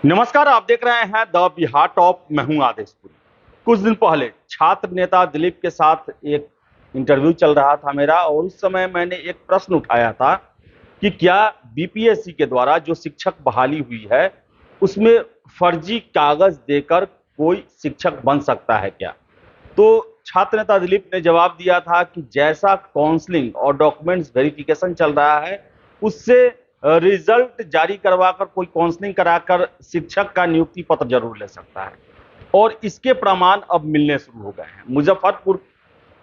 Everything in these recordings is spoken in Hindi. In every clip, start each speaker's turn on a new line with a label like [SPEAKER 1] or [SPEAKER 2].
[SPEAKER 1] नमस्कार, आप देख रहे हैं द बिहार टॉप। मैं हूं आदेशपुरी। कुछ दिन पहले छात्र नेता दिलीप के साथ एक इंटरव्यू चल रहा था मेरा, और उस समय मैंने एक प्रश्न उठाया था कि क्या बीपीएससी के द्वारा जो शिक्षक बहाली हुई है उसमें फर्जी कागज देकर कोई शिक्षक बन सकता है क्या। तो छात्र नेता दिलीप ने जवाब दिया था कि जैसा काउंसलिंग और डॉक्यूमेंट्स वेरिफिकेशन चल रहा है उससे रिजल्ट जारी करवाकर कोई काउंसलिंग कराकर शिक्षक का नियुक्ति पत्र जरूर ले सकता है, और इसके प्रमाण अब मिलने शुरू हो गए हैं। मुजफ्फरपुर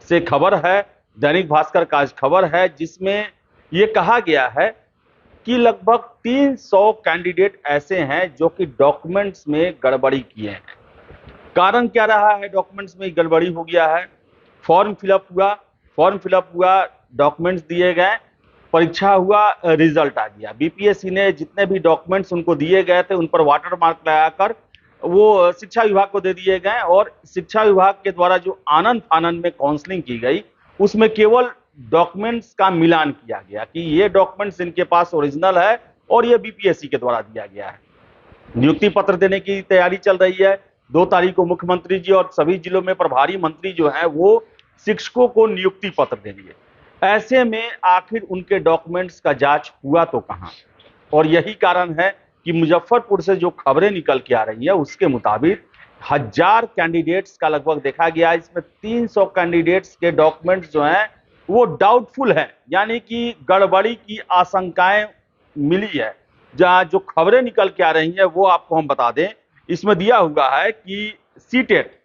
[SPEAKER 1] से खबर है, दैनिक भास्कर का आज खबर है, जिसमें यह कहा गया है कि लगभग 300 कैंडिडेट ऐसे हैं जो कि डॉक्यूमेंट्स में गड़बड़ी किए हैं। कारण क्या रहा है, डॉक्यूमेंट्स में गड़बड़ी हो गया है। फॉर्म फिलअप हुआ, डॉक्यूमेंट्स दिए गए, परीक्षा हुआ, रिजल्ट आ गया। बीपीएससी ने जितने भी डॉक्यूमेंट्स उनको दिए गए थे उन पर वाटर मार्क लगाकर वो शिक्षा विभाग को दे दिए गए, और शिक्षा विभाग के द्वारा जो आनंद फानंद में काउंसलिंग की गई उसमें केवल डॉक्यूमेंट्स का मिलान किया गया कि ये डॉक्यूमेंट्स इनके पास ओरिजिनल है और ये बीपीएससी के द्वारा दिया गया है। नियुक्ति पत्र देने की तैयारी चल रही है। 2 तारीख को मुख्यमंत्री जी और सभी जिलों में प्रभारी मंत्री जो हैं वो शिक्षकों को नियुक्ति पत्र देंगे। ऐसे में आखिर उनके डॉक्यूमेंट्स का जांच हुआ तो कहां। और यही कारण है कि मुजफ्फरपुर से जो खबरें निकल के आ रही है उसके मुताबिक 1000 कैंडिडेट्स का लगभग देखा गया है। इसमें 300 कैंडिडेट्स के डॉक्यूमेंट्स जो हैं वो डाउटफुल है, यानी कि गड़बड़ी की आशंकाएं मिली है। जहां जो खबरें निकल के आ रही हैं वो आपको हम बता दें। इसमें दिया हुआ है कि सीटेट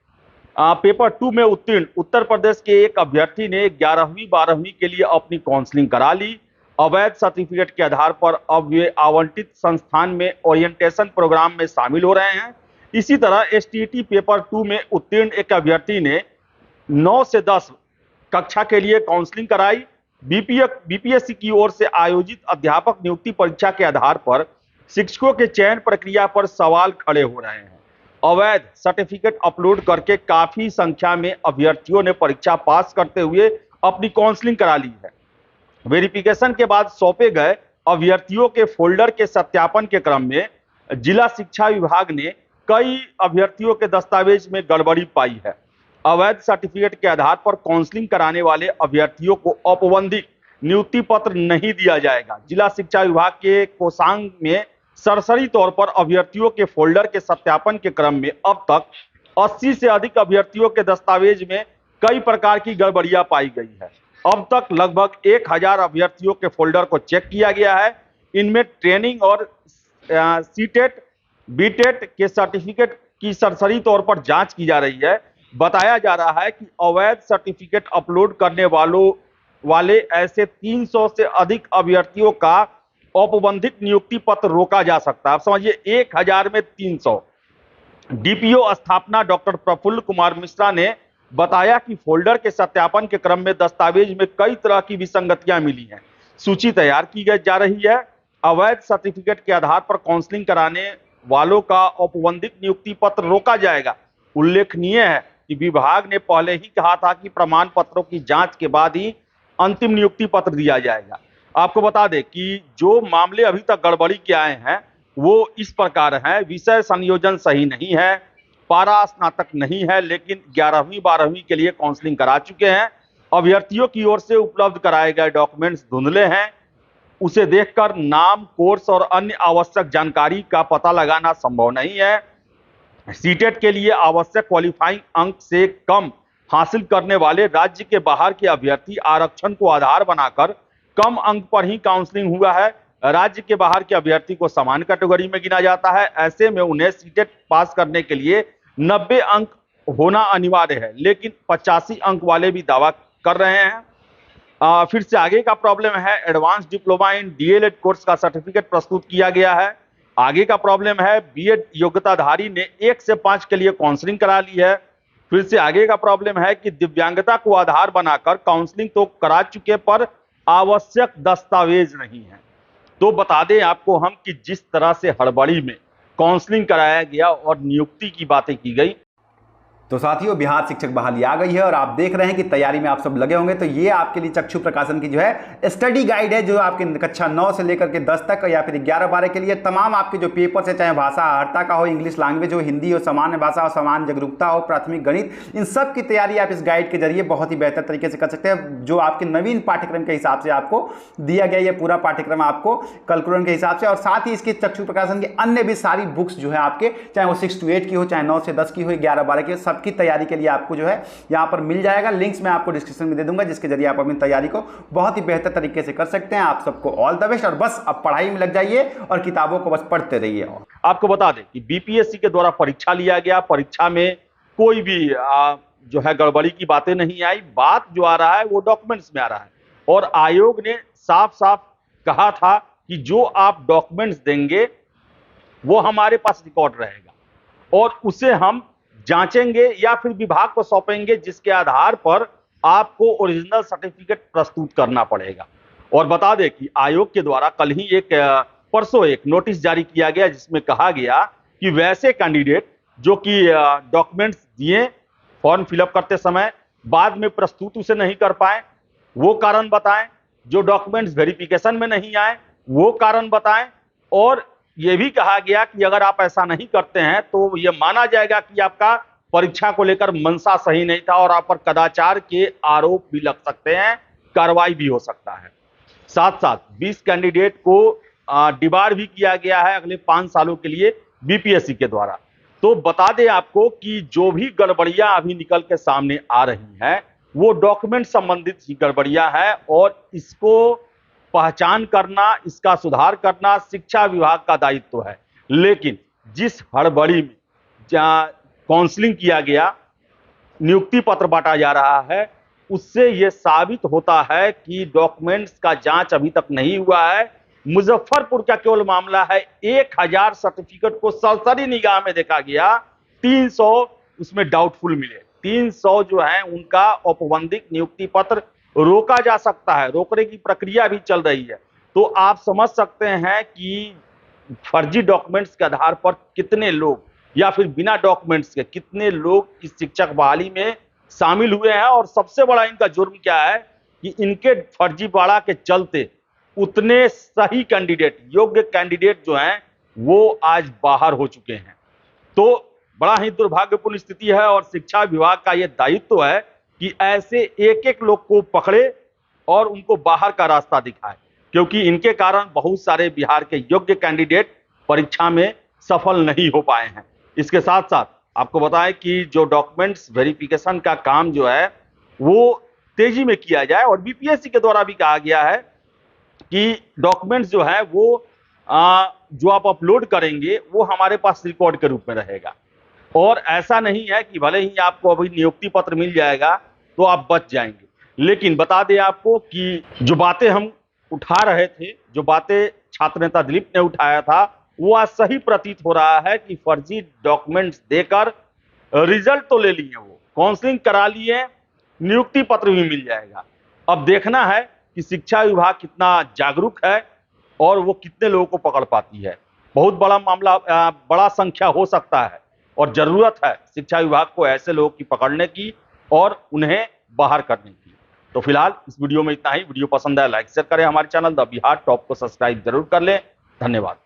[SPEAKER 1] पेपर 2 में उत्तीर्ण उत्तर प्रदेश के एक अभ्यर्थी ने 11वीं 12वीं के लिए अपनी काउंसलिंग करा ली। अवैध सर्टिफिकेट के आधार पर अब वे आवंटित संस्थान में ओरिएंटेशन प्रोग्राम में शामिल हो रहे हैं। इसी तरह एसटीईटी पेपर 2 में उत्तीर्ण एक अभ्यर्थी ने 9 से 10 कक्षा के लिए काउंसलिंग कराई। बीपीएससी की ओर से आयोजित अध्यापक नियुक्ति परीक्षा के आधार पर शिक्षकों के चयन प्रक्रिया पर सवाल खड़े हो रहे हैं। अवैध सर्टिफिकेट अपलोड करके काफी संख्या में अभ्यर्थियों ने परीक्षा पास करते हुए अपनी काउंसलिंग करा ली है। वेरिफिकेशन के बाद सौंपे गए अभ्यर्थियों के फोल्डर के सत्यापन के क्रम में जिला शिक्षा विभाग ने कई अभ्यर्थियों के दस्तावेज में गड़बड़ी पाई है। अवैध सर्टिफिकेट के आधार पर काउंसलिंग कराने वाले अभ्यर्थियों को औपबंधिक नियुक्ति पत्र नहीं दिया जाएगा। जिला शिक्षा विभाग के कोषांग में सरसरी तौर पर अभ्यर्थियों के फोल्डर के सत्यापन के क्रम में अब तक 80 से अधिक अभ्यर्थियों के दस्तावेज में कई प्रकार की गड़बड़ियां पाई गई है। अब तक लगभग 1000 अभ्यर्थियों के फोल्डर को चेक किया गया है। इनमें ट्रेनिंग और सीटेट बीटेट के सर्टिफिकेट की सरसरी तौर पर जांच की जा रही है। बताया जा रहा है कि अवैध सर्टिफिकेट अपलोड करने वाले ऐसे 300 से अधिक अभ्यर्थियों का औपबंधिक नियुक्ति पत्र रोका जा सकता है। आप समझिए 1000 में 300। डीपीओ स्थापना डॉक्टर प्रफुल्ल कुमार मिश्रा ने बताया कि फोल्डर के सत्यापन के क्रम में दस्तावेज में कई तरह की विसंगतियां मिली हैं। सूची तैयार की जा रही है। अवैध सर्टिफिकेट के आधार पर काउंसलिंग कराने वालों का औपबंधिक नियुक्ति पत्र रोका जाएगा। उल्लेखनीय है कि विभाग ने पहले ही कहा था कि प्रमाण पत्रों की जांच के बाद ही अंतिम नियुक्ति पत्र दिया जाएगा। आपको बता दें कि जो मामले अभी तक गड़बड़ी के आए हैं वो इस प्रकार हैं। विषय संयोजन सही नहीं है, पारा स्नातक नहीं है, लेकिन 11वीं 12वीं के लिए काउंसलिंग करा चुके हैं। अभ्यर्थियों की ओर से उपलब्ध कराए गए डॉक्यूमेंट्स धुंधले हैं। उसे देखकर नाम, कोर्स और अन्य आवश्यक जानकारी का पता लगाना संभव नहीं है। सीटेट के लिए आवश्यक क्वालिफाइंग अंक से कम हासिल करने वाले राज्य के बाहर के अभ्यर्थी आरक्षण को आधार बनाकर कम अंक पर ही काउंसलिंग हुआ है। राज्य के बाहर के अभ्यर्थी को समान कैटेगरी में गिना जाता है। ऐसे में उन्हें सीटेट पास करने के लिए 90 अंक होना अनिवार्य है, लेकिन 85 अंक वाले भी दावा कर रहे हैं। फिर से आगे का प्रॉब्लम है, advance diploma in DElEd course का सर्टिफिकेट प्रस्तुत किया गया है। आगे का प्रॉब्लम है, बीएड योग्यताधारी ने 1 से 5 के लिए काउंसलिंग करा ली है। फिर से आगे का प्रॉब्लम है कि दिव्यांगता को आधार बनाकर काउंसलिंग तो करा चुके पर आवश्यक दस्तावेज नहीं है। तो बता दें आपको हम कि जिस तरह से हड़बड़ी में काउंसलिंग कराया गया और नियुक्ति की बातें की गई,
[SPEAKER 2] तो साथियों, बिहार शिक्षक बहाली आ गई है और आप देख रहे हैं कि तैयारी में आप सब लगे होंगे। तो ये आपके लिए चक्षु प्रकाशन की जो है स्टडी गाइड है, जो आपके कक्षा 9 से लेकर के 10 तक या फिर 11-12 के लिए तमाम आपके जो पेपर्स है, चाहे भाषा हर्ता का हो, इंग्लिश लैंग्वेज हो, हिंदी हो, सामान्य भाषा हो, सामान्य जागरूकता हो, प्राथमिक गणित, इन सब की तैयारी आप इस गाइड के जरिए बहुत ही बेहतर तरीके से कर सकते हैं, जो आपके नवीन पाठ्यक्रम के हिसाब से आपको दिया गया। ये पूरा पाठ्यक्रम आपको कैलकुलेटर के हिसाब से, और साथ ही इसके चक्षु प्रकाशन के अन्य भी सारी बुक्स जो है आपके, चाहे वो 6 to 8 की हो, चाहे 9 से 10 की हो, 11-12 की, सबकी तैयारी के लिए आपको जो है यहाँ पर मिल जाएगा। लिंक्स मैं आपको डिस्क्रिप्शन में दे दूंगा, जिसके जरिए आप अपनी तैयारी को बहुत ही बेहतर तरीके से कर सकते हैं। आप सबको ऑल द बेस्ट, और बस अब पढ़ाई में लग जाइए और किताबों को बस पढ़ते रहिए।
[SPEAKER 1] आपको बता दें कि बीपीएससी के द्वारा परीक्षा लिया गया, परीक्षा में कोई भी जो है गड़बड़ी की बातें नहीं आई। बात जो आ रहा है वो डॉक्यूमेंट्स में आ रहा है, और आयोग ने साफ साफ कहा था कि जो आप डॉक्यूमेंट्स देंगे वो हमारे पास रिकॉर्ड रहेगा, और उसे हम जांचेंगे या फिर विभाग को सौंपेंगे, जिसके आधार पर आपको ओरिजिनल सर्टिफिकेट प्रस्तुत करना पड़ेगा। और बता दें कि आयोग के द्वारा कल ही परसों एक नोटिस जारी किया गया, जिसमें कहा गया कि वैसे कैंडिडेट जो कि डॉक्यूमेंट्स दिए फॉर्म फिलअप करते समय, बाद में प्रस्तुत उसे नहीं कर पाए, वो कारण बताएं। जो डॉक्यूमेंट्स वेरिफिकेशन में नहीं आए, वो कारण बताएं। और यह भी कहा गया कि अगर आप ऐसा नहीं करते हैं तो यह माना जाएगा कि आपका परीक्षा को लेकर मंशा सही नहीं था, और आप पर कदाचार के आरोप भी लग सकते हैं, कार्रवाई भी हो सकता है। साथ साथ 20 कैंडिडेट को डिबार भी किया गया है अगले 5 सालों के लिए बीपीएससी के द्वारा। तो बता दें आपको कि जो भी गड़बड़ियां अभी निकल के सामने आ रही हैं, वो डॉक्यूमेंट संबंधित ही गड़बड़ियां हैं, और इसको पहचान करना, इसका सुधार करना शिक्षा विभाग का दायित्व है। लेकिन जिस हड़बड़ी में जहां काउंसलिंग किया गया, नियुक्ति पत्र बांटा जा रहा है, उससे यह साबित होता है कि डॉक्यूमेंट्स का जांच अभी तक नहीं हुआ है। मुजफ्फरपुर का केवल मामला है, 1000 सर्टिफिकेट को सरसरी निगाह में देखा गया, 300 उसमें डाउटफुल मिले। 300 जो है उनका औपबंधिक नियुक्ति पत्र रोका जा सकता है, रोकने की प्रक्रिया भी चल रही है। तो आप समझ सकते हैं कि फर्जी डॉक्यूमेंट्स के आधार पर कितने लोग, या फिर बिना डॉक्यूमेंट्स के कितने लोग इस शिक्षक बहाली में शामिल हुए हैं। और सबसे बड़ा इनका जुर्म क्या है कि इनके फर्जीवाड़ा के चलते उतने सही कैंडिडेट, योग्य कैंडिडेट जो हैं, वो आज बाहर हो चुके हैं। तो बड़ा ही दुर्भाग्यपूर्ण स्थिति है, और शिक्षा विभाग का यह दायित्व है कि ऐसे एक एक लोग को पकड़े और उनको बाहर का रास्ता दिखाए, क्योंकि इनके कारण बहुत सारे बिहार के योग्य कैंडिडेट परीक्षा में सफल नहीं हो पाए हैं। इसके साथ साथ आपको बताएं कि जो डॉक्यूमेंट्स वेरिफिकेशन का काम जो है वो तेजी में किया जाए, और बीपीएससी के द्वारा भी कहा गया है कि डॉक्यूमेंट्स जो है वो जो आप अपलोड करेंगे वो हमारे पास रिकॉर्ड के रूप में रहेगा। और ऐसा नहीं है कि भले ही आपको अभी नियुक्ति पत्र मिल जाएगा तो आप बच जाएंगे। लेकिन बता दें आपको कि जो बातें हम उठा रहे थे, जो बातें छात्र नेता दिलीप ने उठाया था, वो आज सही प्रतीत हो रहा है कि फर्जी डॉक्यूमेंट्स देकर रिजल्ट तो ले लिए, वो काउंसलिंग करा लिए, नियुक्ति पत्र भी मिल जाएगा। अब देखना है कि शिक्षा विभाग कितना जागरूक है और वो कितने लोगों को पकड़ पाती है। बहुत बड़ा मामला, बड़ा संख्या हो सकता है, और जरूरत है शिक्षा विभाग को ऐसे लोगों की पकड़ने की और उन्हें बाहर करने की। तो फिलहाल इस वीडियो में इतना ही। वीडियो पसंद आया लाइक शेयर करें, हमारे चैनल द बिहार टॉप को सब्सक्राइब जरूर कर लें। धन्यवाद।